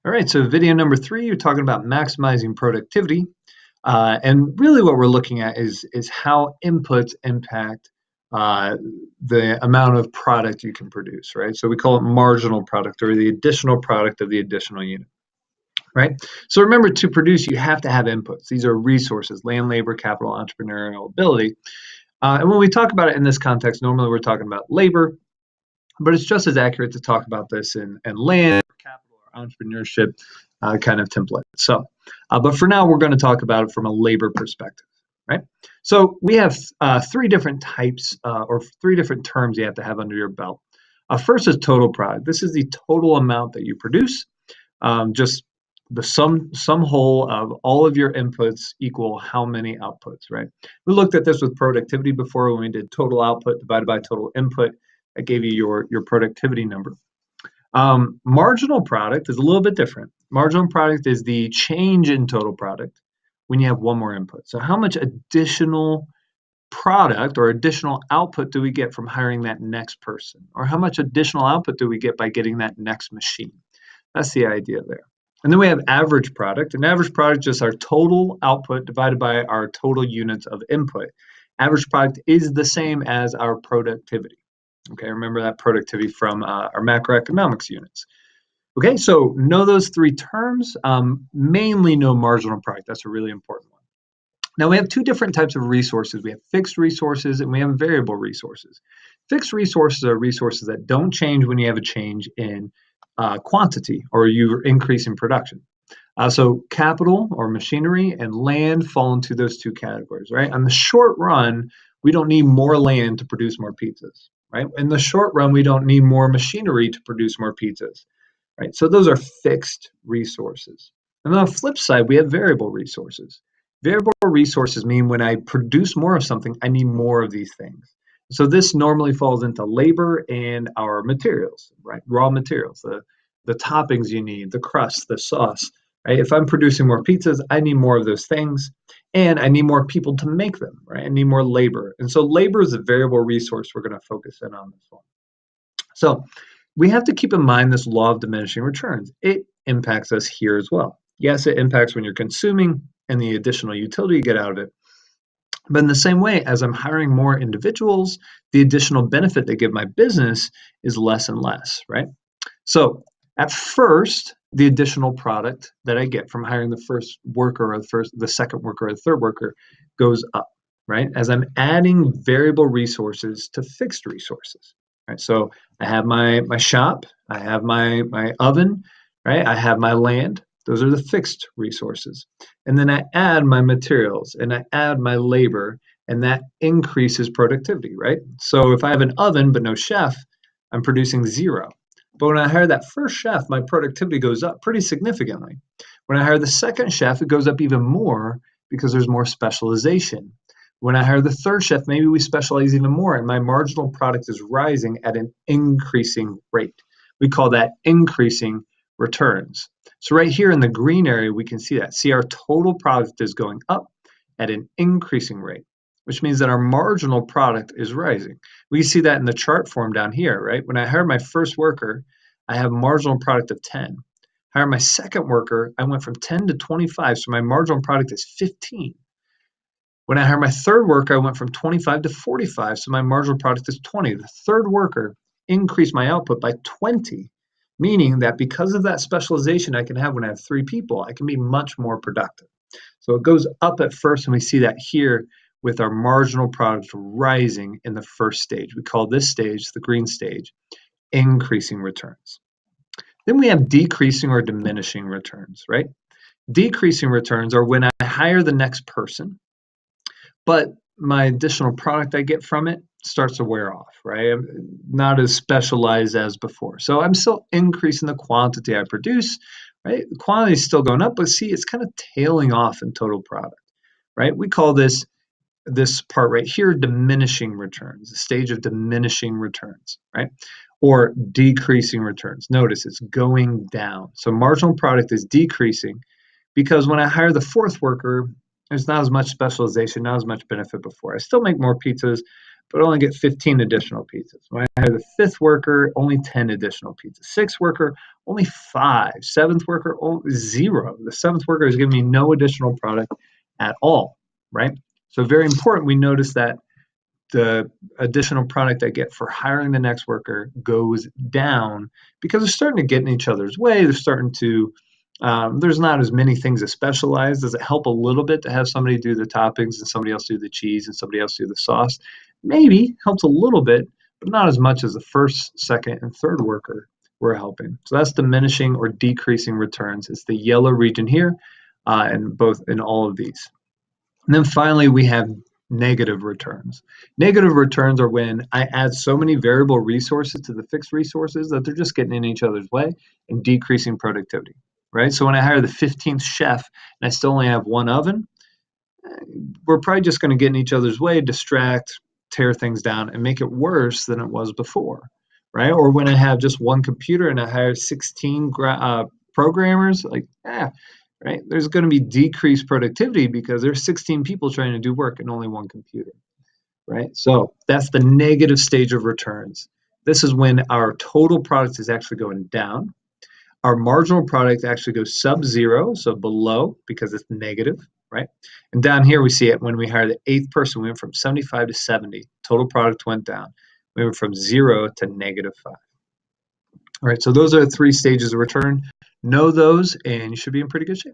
All right, so video number 3, you're talking about maximizing productivity. And really what we're looking at is how inputs impact uh, the amount of product you can produce, right? So we call it marginal product or the additional product of the additional unit, right? So remember, to produce, you have to have inputs. These are resources: land, labor, capital, entrepreneurial ability. And when we talk about it in this context, normally we're talking about labor, but it's just as accurate to talk about this in land, or capital, or entrepreneurship kind of template. So, but for now, we're going to talk about it from a labor perspective, right? So we have 3 different types or 3 different terms you have to have under your belt. First is total product. This is the total amount that you produce, just the sum whole of all of your inputs equal how many outputs, right? We looked at this with productivity before when we did total output divided by total input. That gave you your productivity number. Marginal product is a little bit different. Marginal product is the change in total product when you have one more input. So how much additional product or additional output do we get from hiring that next person? Or how much additional output do we get by getting that next machine? That's the idea there. And then we have average product. And average product is just our total output divided by our total units of input. Average product is the same as our productivity. Okay, remember that productivity from our macroeconomics units. Okay, so know those 3 terms. Mainly know marginal product. That's a really important one. Now we have 2 different types of resources. We have fixed resources and we have variable resources. Fixed resources are resources that don't change when you have a change in quantity or you increase in production. So capital or machinery and land fall into those 2 categories, right? On the short run, we don't need more land to produce more pizzas, right? In the short run, we don't need more machinery to produce more pizzas, right? So those are fixed resources. And on the flip side, we have variable resources. Variable resources mean when I produce more of something, I need more of these things. So this normally falls into labor and our materials, right? Raw materials, the toppings you need, the crust, the sauce, right? If I'm producing more pizzas, I need more of those things, and I need more people to make them, right? I need more labor. And so labor is a variable resource we're going to focus in on this one. So we have to keep in mind this law of diminishing returns. It impacts us here as well. Yes, it impacts when you're consuming and the additional utility you get out of it. But in the same way, as I'm hiring more individuals, the additional benefit they give my business is less and less, right? So at first, the additional product that I get from hiring the first worker or the second worker or the third worker goes up, right? As I'm adding variable resources to fixed resources, right? So I have my shop, I have my oven, right? I have my land. Those are the fixed resources. And then I add my materials and I add my labor, and that increases productivity, right? So if I have an oven but no chef, I'm producing 0. But when I hire that first chef, my productivity goes up pretty significantly. When I hire the second chef, it goes up even more because there's more specialization. When I hire the third chef, maybe we specialize even more, and my marginal product is rising at an increasing rate. We call that increasing returns. So right here in the green area, we can see that. See, our total product is going up at an increasing rate, which means that our marginal product is rising. We can see that in the chart form down here, right? When I hire my first worker, I have a marginal product of 10. Hire my second worker, I went from 10 to 25, so my marginal product is 15. When I hire my third worker, I went from 25 to 45, so my marginal product is 20. The third worker increased my output by 20, meaning that because of that specialization I can have when I have 3 people, I can be much more productive. So it goes up at first, and we see that here with our marginal product rising in the first stage. We call this stage, the green stage, increasing returns. Then we have decreasing or diminishing returns, right? Decreasing returns are when I hire the next person, but my additional product I get from it starts to wear off, right? I'm not as specialized as before. So I'm still increasing the quantity I produce, right? The quantity is still going up, but see, it's kind of tailing off in total product, right? We call this part right here diminishing returns, the stage of diminishing returns, right? Or decreasing returns. Notice it's going down. So marginal product is decreasing because when I hire the fourth worker, there's not as much specialization, not as much benefit before. I still make more pizzas, but only get 15 additional pizzas. When I hire the fifth worker, only 10 additional pizzas. Sixth worker, only 5. Seventh worker, only 0. The seventh worker is giving me no additional product at all, right? So very important, we notice that the additional product I get for hiring the next worker goes down because they're starting to get in each other's way. They're starting to, there's not as many things that specialize. Does it help a little bit to have somebody do the toppings and somebody else do the cheese and somebody else do the sauce? Maybe helps a little bit, but not as much as the first, second, and third worker we're helping. So that's diminishing or decreasing returns. It's the yellow region here, and both in all of these. And then finally, we have negative returns. Negative returns are when I add so many variable resources to the fixed resources that they're just getting in each other's way and decreasing productivity, right? So when I hire the 15th chef and I still only have one oven, we're probably just going to get in each other's way, distract, tear things down, and make it worse than it was before, right? Or when I have just one computer and I hire 16 programmers, like, right? There's going to be decreased productivity because there's 16 people trying to do work and only one computer, right? So that's the negative stage of returns. This is when our total product is actually going down. Our marginal product actually goes sub-zero, so below, because it's negative, right? And down here we see it when we hire the 8th person, we went from 75 to 70. Total product went down. We went from 0 to -5. All right, so those are the 3 stages of return. Know those, and you should be in pretty good shape.